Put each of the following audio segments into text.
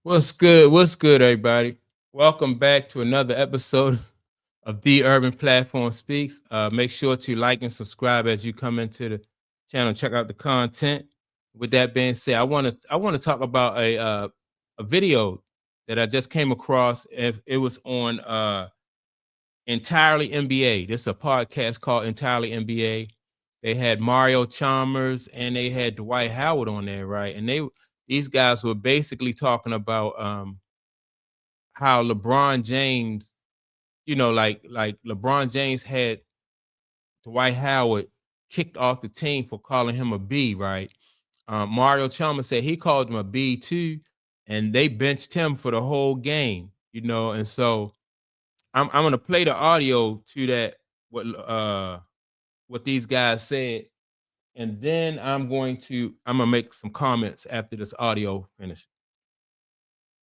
What's good? What's good, everybody? Welcome back to another episode of The Urban Platform Speaks. Make sure to like and subscribe as you come into the channel. Check out the content. With that being said, I want to talk about a video that I just came across. If it was on Entirely NBA. This is a podcast called Entirely NBA. They had Mario Chalmers and they had Dwight Howard on there, right? And these guys were basically talking about how LeBron James, like LeBron James had Dwight Howard kicked off the team for calling him a B, right? Mario Chalmers said he called him a B too, and they benched him for the whole game, and so I'm gonna play the audio to that what these guys said, and then I'm gonna make some comments after this audio finishes.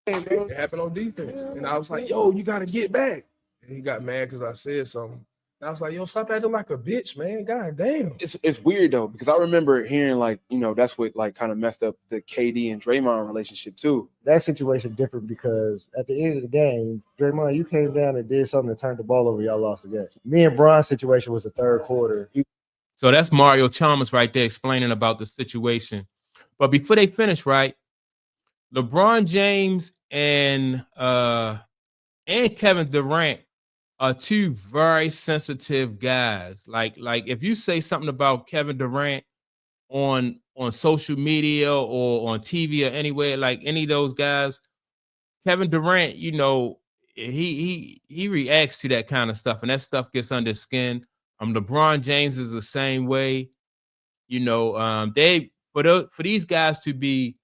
It happened on defense. And I was like, yo, you gotta get back. And he got mad because I said something. And I was like, yo, stop acting like a bitch, man. God damn. It's weird though, because I remember hearing that's what kind of messed up the KD and Draymond relationship too. That situation different because at the end of the game, Draymond, you came down and did something to turn the ball over. Y'all lost the game. Me and Bron's situation was the third quarter. So that's Mario Chalmers right there explaining about the situation. But before they finish, right, LeBron James and Kevin Durant are two very sensitive guys. Like if you say something about Kevin Durant on social media or on TV or anywhere, like any of those guys, Kevin Durant, he reacts to that kind of stuff, and that stuff gets under his skin. LeBron James is the same way. They for these guys to be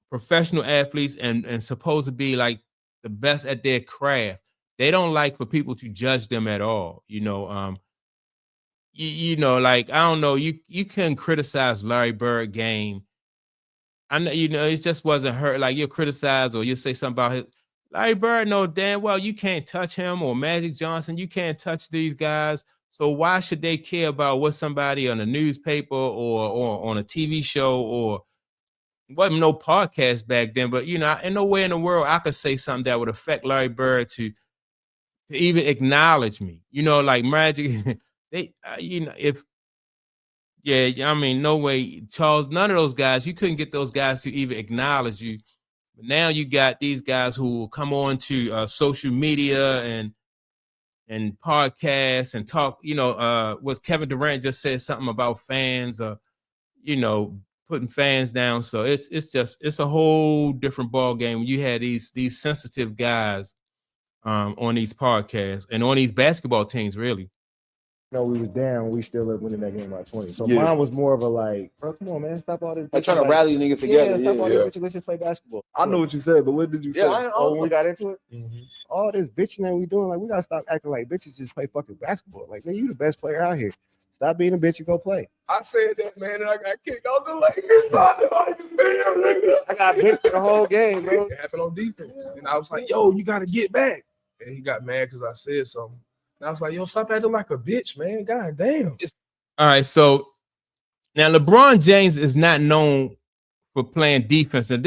professional athletes and supposed to be like the best at their craft, they don't like for people to judge them at all. Like I don't know, you can criticize Larry Bird game. I know, it just wasn't hurt. Like you'll criticize or you'll say something about his Larry Bird. Know damn well you can't touch him, or Magic Johnson. You can't touch these guys. So why should they care about what somebody on a newspaper or on a TV show, or wasn't no podcast back then? But in no way in the world I could say something that would affect Larry Bird to even acknowledge me. Like Magic, they, if yeah, I mean, no way, Charles. None of those guys, you couldn't get those guys to even acknowledge you. But now you got these guys who will come on to social media and podcasts and talk. What Kevin Durant just said something about fans, putting fans down. So it's a whole different ball game when you had these sensitive guys on these podcasts and on these basketball teams, really. We was down. We still up winning that game by 20. So Yeah. mine was more of a like, bro, come on, man, stop all this. Like trying to rally niggas together. Stop all this bitching. Let's just play basketball. I know what you said, but what did you say? When we got into it, all this bitching that we doing, like we gotta stop acting like bitches. Just play fucking basketball. Like, man, you the best player out here. Stop being a bitch and go play. I said that, man, and I got kicked off the Lakers. I got bitched the whole game, bro. It happened on defense. And I was like, yo, you gotta get back. And he got mad because I said something. And I was like, yo, stop acting like a bitch, man. God damn. All right, so now LeBron James is not known for playing defense, and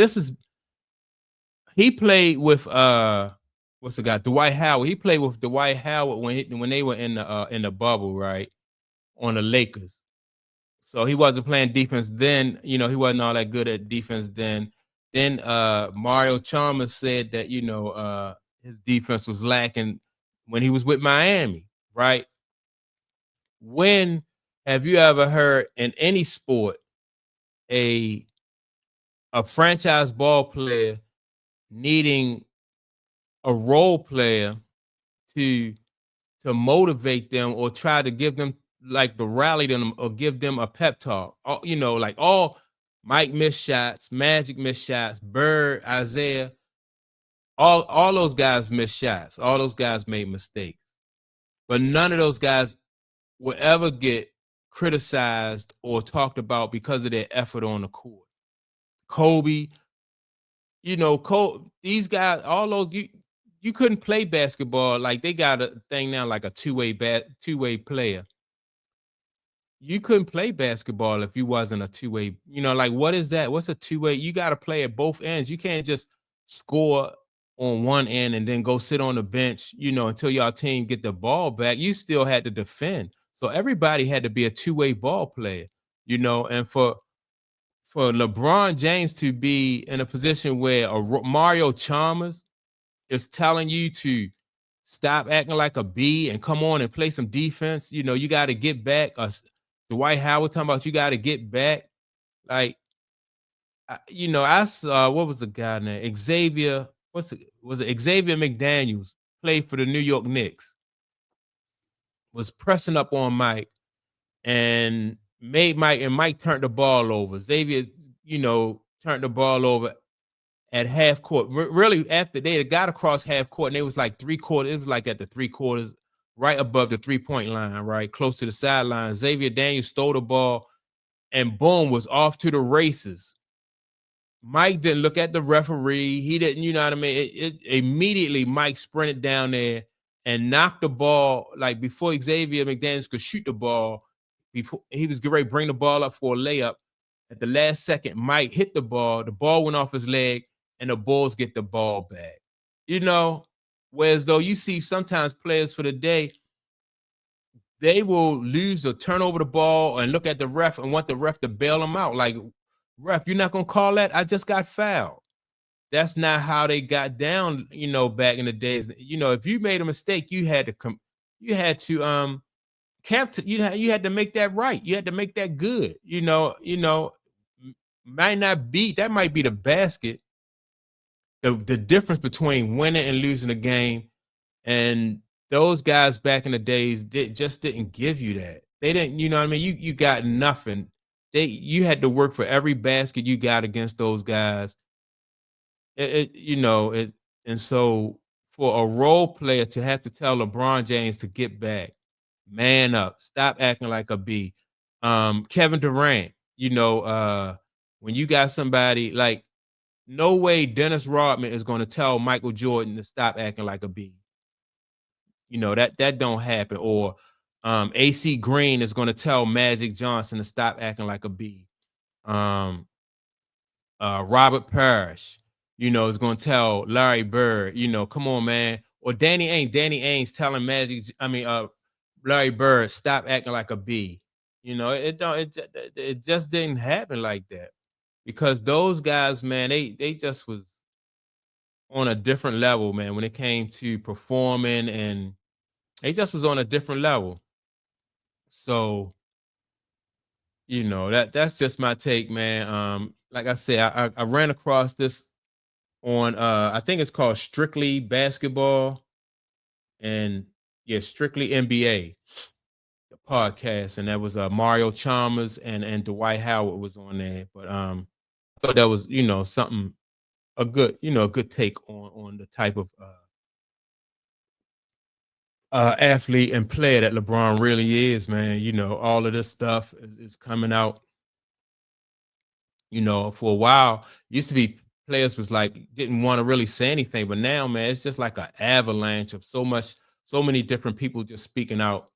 he played with what's the guy, Dwight Howard. He played with Dwight Howard when they were in the bubble, right, on the Lakers. So he wasn't playing defense then. He wasn't all that good at defense then. Then Mario Chalmers said that his defense was lacking when he was with Miami, right? When have you ever heard in any sport a franchise ball player needing a role player to motivate them or try to give them, like, to rally them or give them a pep talk? All Mike missed shots, Magic missed shots, Bird, Isaiah, all those guys missed shots. All those guys made mistakes. But none of those guys will ever get criticized or talked about because of their effort on the court. Kobe, these guys, all those, you couldn't play basketball. Like, they got a thing now, like a two-way player. You couldn't play basketball if you wasn't a two-way. Like, what is that? What's a two-way? You got to play at both ends. You can't just score on one end and then go sit on the bench, you know, until y'all team get the ball back. You still had to defend. So everybody had to be a two-way ball player, you know, and for LeBron James to be in a position where Mario Chalmers is telling you to stop acting like a B and come on and play some defense, you know, you got to get back. Dwight Howard talking about you got to get back. Like, you know, I saw, what was the guy name? Xavier, was it Xavier McDaniels, played for the New York Knicks, was pressing up on Mike and Mike turned the ball over. Xavier, you know, turned the ball over at half court. Really, after they had got across half court, and it was like 3/4. It was like at the 3/4, right above the 3-point line, right close to the sideline. Xavier Daniels stole the ball, and boom, was off to the races. Mike didn't look at the referee. He didn't, you know what I mean? Immediately, Mike sprinted down there and knocked the ball, like before Xavier McDaniels could shoot the ball, before he was getting ready to bring the ball up for a layup. At the last second, Mike hit the ball went off his leg, and the Bulls get the ball back. You know, whereas though you see sometimes players for the day, they will lose or turn over the ball and look at the ref and want the ref to bail them out. Like, ref, you're not going to call that? I just got fouled. That's not how they got down, you know, back in the days. You know, if you made a mistake, you had to you had to make that right. You had to make that good. You know, might not be, that might be the basket. The difference between winning and losing a game. And those guys back in the days just didn't give you that. They didn't, you know what I mean? You got nothing. You had to work for every basket you got against those guys. And so for a role player to have to tell LeBron James to get back, man up, stop acting like a B. Kevin Durant, you know, when you got somebody like, no way Dennis Rodman is going to tell Michael Jordan to stop acting like a B. You know, that don't happen. Or AC Green is going to tell Magic Johnson to stop acting like a B. Robert Parrish, you know, is going to tell Larry Bird, you know, come on, man. Or Danny Ainge telling Larry Bird, stop acting like a B. You know, it just didn't happen like that, because those guys, man, they just was on a different level, man, when it came to performing, and they just was on a different level. So, you know, that's just my take, man. Like I said, I ran across this on I think it's called Strictly Basketball, and Strictly NBA, the podcast, and that was Mario Chalmers and Dwight Howard was on there. But I thought that was, you know, something, a good take on the type of athlete and player that LeBron really is, man. You know, all of this stuff is coming out. You know, for a while, used to be players was like, didn't want to really say anything, but now, man, it's just like an avalanche of so many different people just speaking out,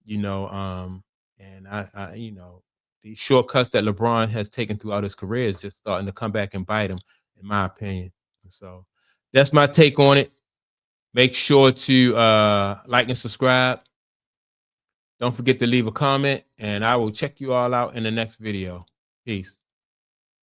you know. And I you know, these shortcuts that LeBron has taken throughout his career is just starting to come back and bite him, in my opinion. So that's my take on it. Make sure to like and subscribe. Don't forget to leave a comment, and I will check you all out in the next video. Peace.